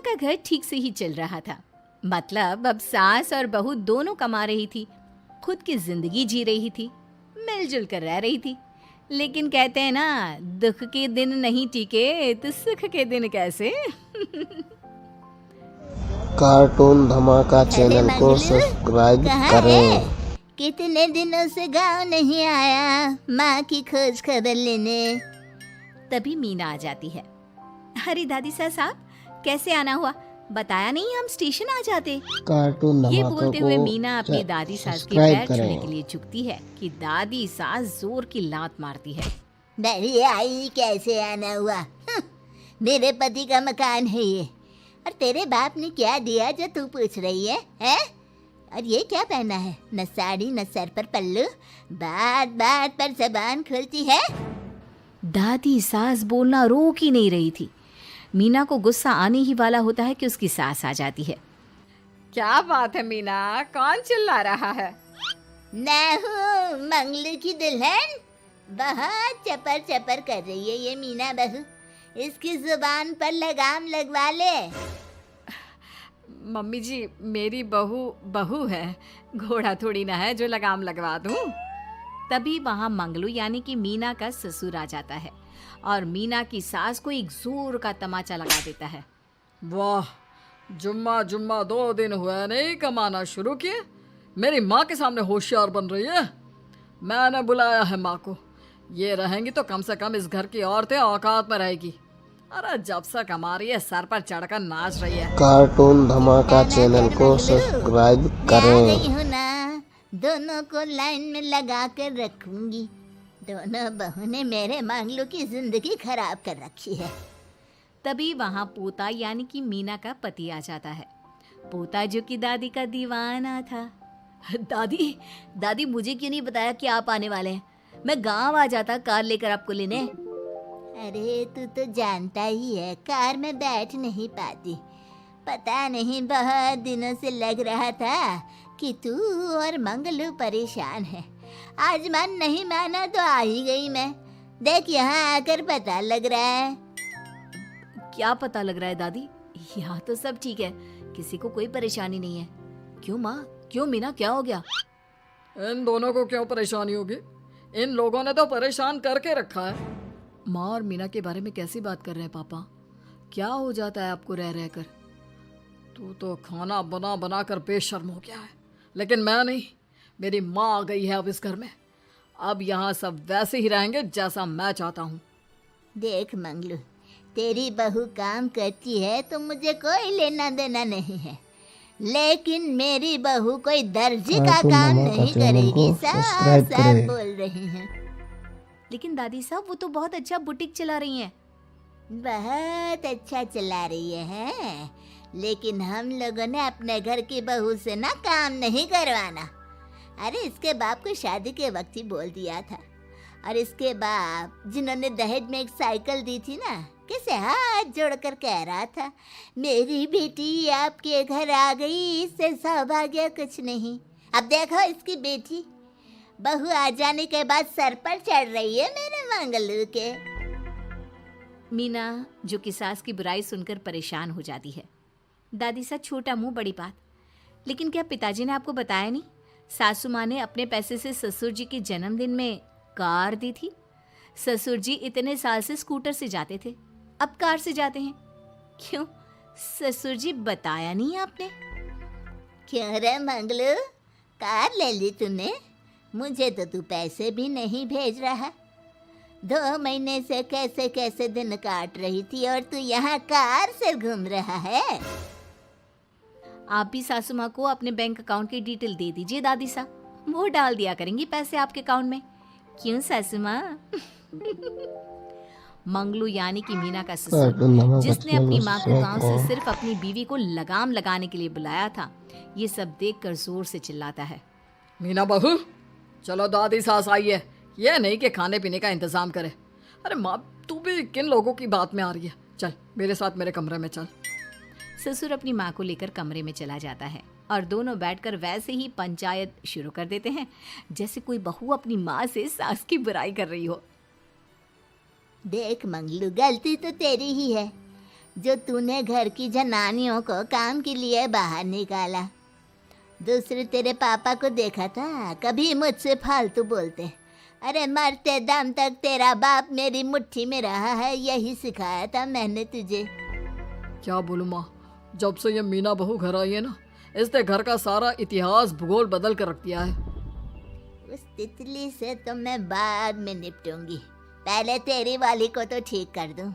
का घर ठीक से ही चल रहा था। मतलब अब सास और बहू दोनों कमा रही थी, खुद की जिंदगी जी रही थी, मिलजुल कर रह रही थी। लेकिन कहते हैं ना, दुख के दिन नहीं टिके तो सुख के दिन कैसे। कार्टून धमाका चैनल को मंगलू, सब्सक्राइब कहाँ करें। है? कितने दिनों से गांव नहीं आया माँ की खोज खबर लेने। तभी मीना आ जाती है। अरे दादी साहब, कैसे आना हुआ? बताया नहीं हम स्टेशन आ जाते। कार्टून ये धमाका बोलते हुए को मीना अपनी दादी सास के सब्सक्राइब पैर छूने के करें। लिए झुकती है कि दादी सास जोर की लात मारती है। बड़ी आई, कैसे आना हुआ? मेरे पति का मकान है ये, और तेरे बाप ने क्या दिया जो तू पूछ रही है, हैं? और ये क्या पहना है? न साड़ी न सर पर पल्लू, बात बात पर जबान खुलती है। दादी सास बोलना रोक ही नहीं रही थी। मीना को गुस्सा आने ही वाला होता है कि उसकी सास आ जाती है। क्या बात है मीना, कौन चिल्ला रहा है? मैं हूँ मंगलू की दुल्हन। बहुत चपर चपर कर रही है ये मीना बहू, इसकी जुबान पर लगाम लगवा ले। मम्मी जी, मेरी बहू है, घोड़ा थोड़ी ना है जो लगाम लगवा दूं। तभी वहां मंगलू यानी कि मीना का ससुर आ जाता है और मीना की सास को एक जोर का तमाचा लगा देता है। वाह, जुम्मा जुम्मा 2 दिन हुए नहीं कमाना शुरू किए, मेरी माँ के सामने होशियार बन रही है। मैंने बुलाया है माँ को, ये रहेंगी तो कम से कम इस घर की औरतें औकात में रहेगी। अरे जब से कमा रही है सर पर चढ़कर नाच रही है। कार्टून धमाका चैनल को सब्सक्राइब मैं आ करें। गई हूँ ना, दोनों को लाइन में लगा कर रखूंगी। दोनों बहू ने मेरे मंगलू की जिंदगी खराब कर रखी है। तभी वहां पोता यानी कि मीना का पति आ जाता है। पोता जो कि दादी का दीवाना था। दादी दादी, मुझे क्यों नहीं बताया कि आप आने वाले हैं? मैं गांव आ जाता कार लेकर आपको लेने। अरे तू तो जानता ही है, कार में बैठ नहीं पाती। पता नहीं बहुत दिनों से लग रहा था कि तू और मंगलू परेशान है। आज मन नहीं माना तो आ ही गई मैं। देख यहाँ आकर पता लग रहा है। क्या पता लग रहा है दादी? यहाँ तो सब ठीक है, किसी को कोई परेशानी नहीं है। क्यों माँ, क्यों मीना, क्या हो गया? इन दोनों को क्यों परेशानी होगी? इन लोगों ने तो परेशान करके रखा है। माँ और मीना के बारे में कैसी बात कर रहे हैं पापा? क्या हो जाता है आपको रह रह कर? तू तो खाना बना बना कर बेशर्म हो गया है, लेकिन मैं नहीं। मेरी माँ आ गई है अब इस घर में। अब यहाँ सब वैसे ही रहेंगे जैसा मैं चाहता हूँ। देख मंगलू, तेरी बहू काम करती है तो मुझे कोई लेना देना नहीं है, लेकिन मेरी बहू कोई दर्जी का कार्टून काम धमाका नहीं चैनल करेगी। को साफ सब्सक्राइब साफ करें। बोल रही हैं। लेकिन दादी साहब, वो तो बहुत अच्छा बुटीक चला रही हैं। बहुत अच्छा चला रही है, लेकिन हम लोगों ने अपने घर की बहू से ना काम नहीं करवाना। अरे इसके बाप को शादी के वक्त ही बोल दिया था। और इसके बाप जिन्होंने दहेज में एक साइकिल दी थी ना, कैसे हाथ जोड़कर कह रहा था, मेरी बेटी आपके घर आ गई, इससे सौभाग्य कुछ नहीं। अब देखो इसकी बेटी, बहू आ जाने के बाद सर पर चढ़ रही है मेरे मंगलू के। मीना जो कि सास की बुराई सुनकर परेशान हो जाती है। दादी सा छोटा मुंह बड़ी बात। लेकिन क्या पिताजी ने आपको बताया नहीं? सासू माँ ने अपने पैसे से ससुर जी के जन्मदिन में कार दी थी। ससुर जी इतने साल से स्कूटर से जाते थे, अब कार से जाते हैं। क्यों ससुर जी, बताया नहीं आपने? क्यों रे मंगलू, कार ले ली तूने? मुझे तो तू पैसे भी नहीं भेज रहा। 2 महीने से कैसे कैसे दिन काट रही थी और तू यहाँ कार से घूम रहा है। आप भी सासू माँ को अपने बैंक अकाउंट की डिटेल दे दीजिए दादी सा, वो डाल दिया करेंगी पैसे आपके अकाउंट में। क्यों सासू माँ? मंगलू यानी कि मीना का ससुर, जिसने अपनी माँ को गांव से सिर्फ अपनी बीवी को लगाम लगाने के लिए बुलाया था, ये सब देखकर जोर से चिल्लाता है। मीना बहू, चलो दादी सास आई है, ये नहीं कि खाने पीने का इंतजाम करे। अरे माँ, तू भी किन लोगों की बात में आ रही है? चल मेरे साथ मेरे कमरे में चल। ससुर अपनी माँ को लेकर कमरे में चला जाता है और दोनों बैठकर वैसे ही पंचायत शुरू कर देते हैं जैसे कोई बहू अपनी माँ से सास की बुराई कर रही हो। देख मंगलू, गलती तो तेरी ही है। जो तूने घर की जनानियों को काम के लिए बाहर निकाला। दूसरे तेरे पापा को देखा था, कभी मुझसे फालतू बोलते। अरे मरते दम तक तेरा बाप मेरी मुट्ठी में रहा है, यही सिखाया था मैंने तुझे। क्या बोलूं माँ, जब से ये मीना बहू घर आई है ना, इसने घर का सारा इतिहास भूगोल बदल कर रख दिया है। उस तितली से तो मैं बाद में निपटूंगी, पहले तेरी वाली को तो ठीक कर दूं।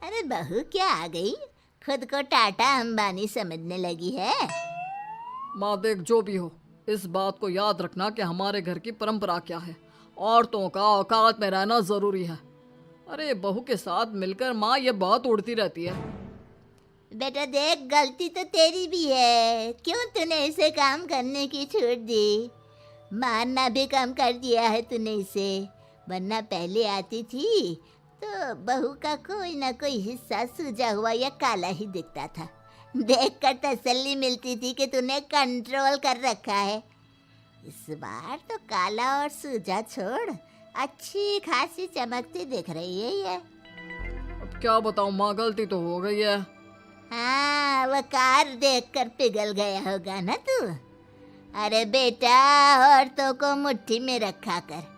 अरे बहू क्या आ गई, खुद को टाटा अंबानी समझने लगी है। माँ देख, जो भी हो, इस बात को याद रखना कि हमारे घर की परंपरा क्या है। औरतों का औकात में रहना जरूरी है। अरे बहू के साथ मिलकर माँ ये बहुत उड़ती रहती है। बेटा देख, गलती तो तेरी भी है, क्यों तूने इसे काम करने की छूट दी। मारना भी कम कर दिया है तूने इसे, वरना पहले आती थी तो बहू का कोई ना कोई हिस्सा सूजा हुआ या काला ही दिखता था। देखकर तसल्ली मिलती थी कि तूने कंट्रोल कर रखा है। इस बार तो काला और सूजा छोड़, अच्छी खासी चमकती दिख रही है ये। अब क्या बताऊं माँ, गलती तो हो गई है। हाँ, वो कार देखकर पिघल गया होगा ना तू। अरे बेटा, औरतों को मुट्ठी में रखा कर।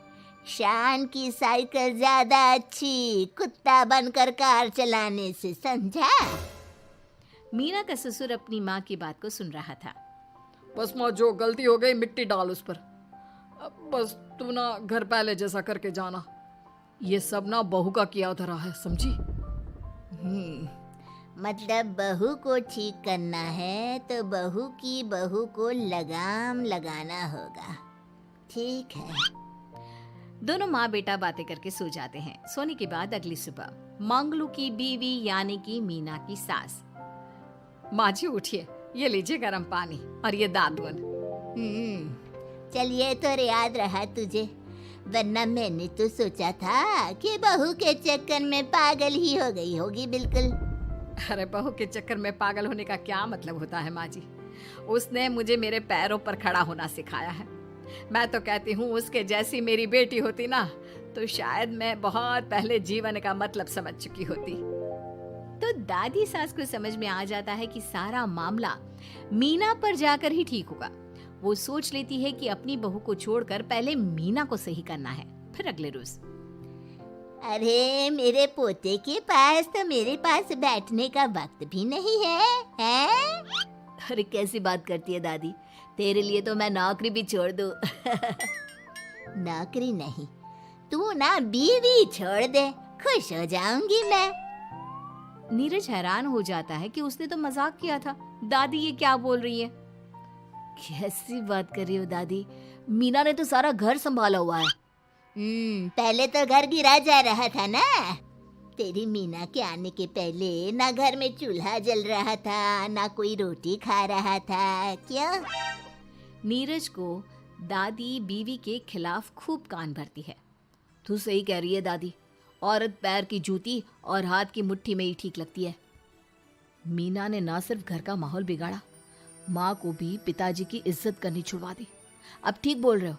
शान की साइकिल ज्यादा अच्छी, कुत्ता बनकर कार चलाने से, समझा। मीना का ससुर अपनी माँ की बात को सुन रहा था। बस माँ, जो गलती हो गई मिट्टी डाल उस पर। अब बस तू ना घर पहले जैसा करके जाना। ये सब ना बहू का किया धरा है, समझी। मतलब बहू को ठीक करना है तो बहू को लगाम लगाना होगा। ठीक है। दोनों माँ बेटा बातें करके सो जाते हैं। सोने के बाद अगली सुबह मंगलू की बीवी यानी कि मीना की सास, माँ जी उठिए, ये लीजिए गर्म पानी और ये दादुन। चल, ये तो याद रहा तुझे, वरना मैंने तो सोचा था कि बहू के चक्कर में पागल ही हो गई होगी बिल्कुल। अरे बहू के चक्कर में पागल होने का क्या मतलब होता है माँ जी। उसने मुझे मेरे पैरों पर खड़ा होना सिखाया है। मैं तो कहती हूँ उसके जैसी मेरी बेटी होती ना तो शायद मैं बहुत पहले जीवन का मतलब समझ चुकी होती। तो दादी सास को समझ में आ जाता है कि सारा मामला मीना पर जाकर ही ठीक होगा। वो सोच लेती है कि अपनी बहू को छोड़कर पहले मीना को सही करना है। फिर अगले रोज, अरे मेरे पोते के पास तो मेरे पास बैठने का वक्त भी नहीं है, हैं? अरे कैसी बात करती है दादी, तेरे लिए तो मैं नौकरी भी छोड़ दूं। नौकरी नहीं, तू ना बीवी छोड़ दे, खुश हो जाऊंगी मैं। नीरज हैरान हो जाता है कि उसने तो मजाक किया था। दादी ये क्या बोल रही है? कैसी बात कर रही हो दादी, मीना ने तो सारा घर संभाला हुआ है। पहले तो घर गिरा जा रहा था ना। तेरी मीना के आने के पहले ना घर में चूल्हा जल रहा था, ना कोई रोटी खा रहा था। क्यों? नीरज को दादी बीवी के खिलाफ खूब कान भरती है। तू सही कह रही है दादी, औरत पैर की जूती और हाथ की मुट्ठी में ही ठीक लगती है। मीना ने ना सिर्फ घर का माहौल बिगाड़ा, माँ को भी पिताजी की इज्जत करनी छुड़वा दी। अब ठीक बोल रहे हो,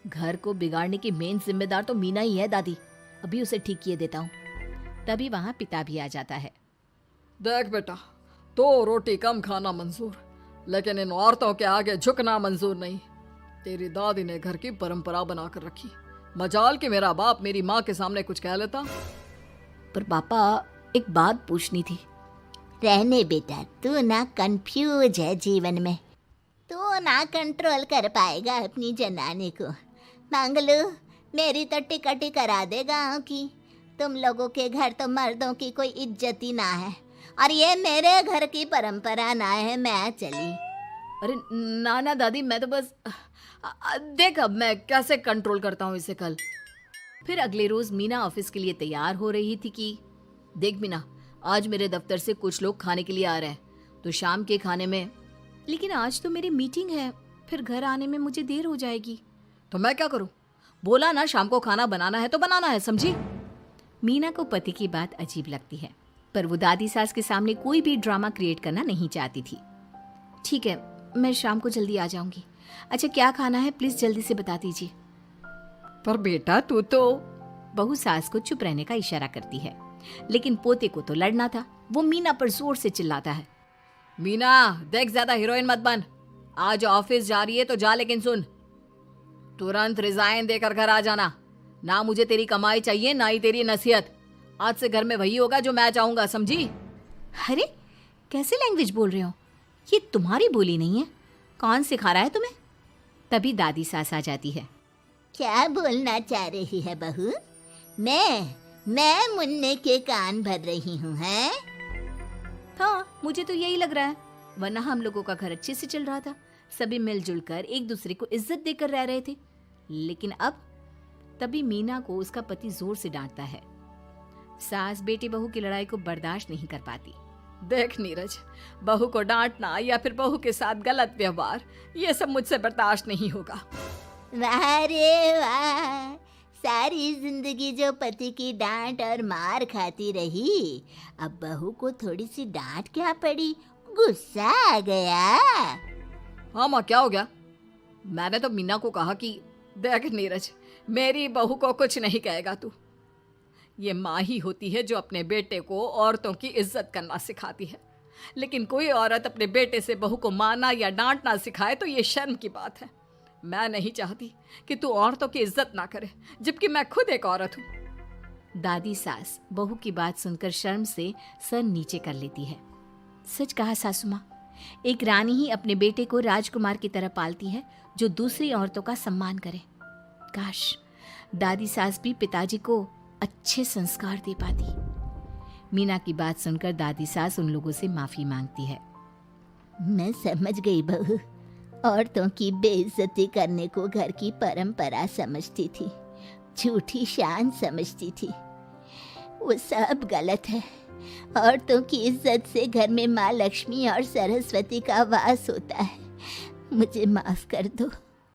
घर को बिगाड़ने की मेन जिम्मेदार तो मीना ही है दादी। अभी उसे ठीक किए देता हूँ। तभी वहाँ पिता भी आ जाता है। देख बेटा, तो रोटी कम खाना मंजूर, लेकिन इन औरतों के आगे झुकना मंजूर नहीं। तेरी दादी ने घर की परंपरा बनाकर रखी। मजाल कि मेरा बाप मेरी माँ के सामने कुछ कह लेता। पर पापा, एक बात पूछनी थी। रहने बेटा, तू ना कंफ्यूज है जीवन में, तू ना कंट्रोल कर पाएगा अपनी जनानी को। मंगलू, मेरी तो टिकट ही करा दे गाँव की। तुम लोगों के घर तो मर्दों की कोई इज्जत ही ना है, और ये मेरे घर की परंपरा ना है। मैं चली। अरे ना ना दादी, मैं तो बस देख अब मैं कैसे कंट्रोल करता हूँ इसे कल। फिर अगले रोज मीना ऑफिस के लिए तैयार हो रही थी कि देख मीना, आज मेरे दफ्तर से कुछ लोग खाने के लिए आ रहे हैं, तो शाम के खाने में। लेकिन आज तो मेरी मीटिंग है, फिर घर आने में मुझे देर हो जाएगी। तो मैं क्या करूं? बोला ना शाम को खाना बनाना है तो बनाना है, समझी। मीना को पति की बात अजीब लगती है, पर वो दादी सास के सामने कोई भी ड्रामा क्रिएट करना नहीं चाहती थी। ठीक है, मैं शाम को जल्दी आ जाऊंगी। अच्छा क्या खाना है प्लीज जल्दी से बता दीजिए। पर बेटा तू तो। बहू सास को चुप रहने का इशारा करती है, लेकिन पोते को तो लड़ना था। वो मीना पर जोर से चिल्लाता है। मीना देख, ज्यादा हीरोइन मत बन। आज ऑफिस जा रही है तो जा, लेकिन सुन, तुरंत रिजाइन देकर घर आ जाना। ना मुझे तेरी कमाई चाहिए, ना ही तेरी नसीहत। आज से घर में वही होगा जो मैं चाहूंगा, समझी? अरे कैसे लैंग्वेज बोल रहे हो, ये तुम्हारी बोली नहीं है, कौन सिखा रहा है तुम्हें? तभी दादी सास आ जाती है। क्या बोलना चाह रही है बहू? मैं मुन्ने के कान भर रही हूँ, हैं? हाँ, मुझे तो यही लग रहा है, वरना हम लोगों का घर अच्छे से चल रहा था, सभी मिलजुल कर एक दूसरे को इज्जत देकर रह रहे थे। लेकिन अब तभी मीना को उसका पति जोर से डांटता है। सास बेटी बहू की लड़ाई को बर्दाश्त नहीं कर पाती। देख नीरज, बहू को डांटना या फिर बहू के साथ गलत व्यवहार, ये सब मुझसे बर्दाश्त नहीं होगा। वाह रे वाह, सारी जिंदगी जो पति की डांट और मार खाती रही, अब बहू को थोड़ी सी डांट क्या पड़ी, गुस्सा आ गया। हाँ माँ, क्या हो गया? मैंने तो मीना को कहा कि देख नीरज, मेरी बहू को कुछ नहीं कहेगा तू। ये माँ ही होती है जो अपने बेटे को औरतों की इज्जत करना सिखाती है, लेकिन कोई औरत अपने बेटे से बहू को मारना या डांटना सिखाए तो ये शर्म की बात है। मैं नहीं चाहती कि तू औरतों की इज्जत ना करे, जबकि मैं खुद एक औरत हूँ। दादी सास बहू की बात सुनकर शर्म से सर नीचे कर लेती है। सच कहा सासू माँ, एक रानी ही अपने बेटे को राजकुमार की तरह पालती है जो दूसरी औरतों का सम्मान करे। काश दादी सास भी पिताजी को अच्छे संस्कार दे पाती। मीना की बात सुनकर दादी सास उन लोगों से माफी मांगती है। मैं समझ गई बहू, औरतों की बेइज्जती करने को घर की परंपरा समझती थी, झूठी शान समझती थी। वो सब गलत है। औरतों की इज्जत से घर में माँ लक्ष्मी और सरस्वती का वास होता है। मुझे माफ कर दो।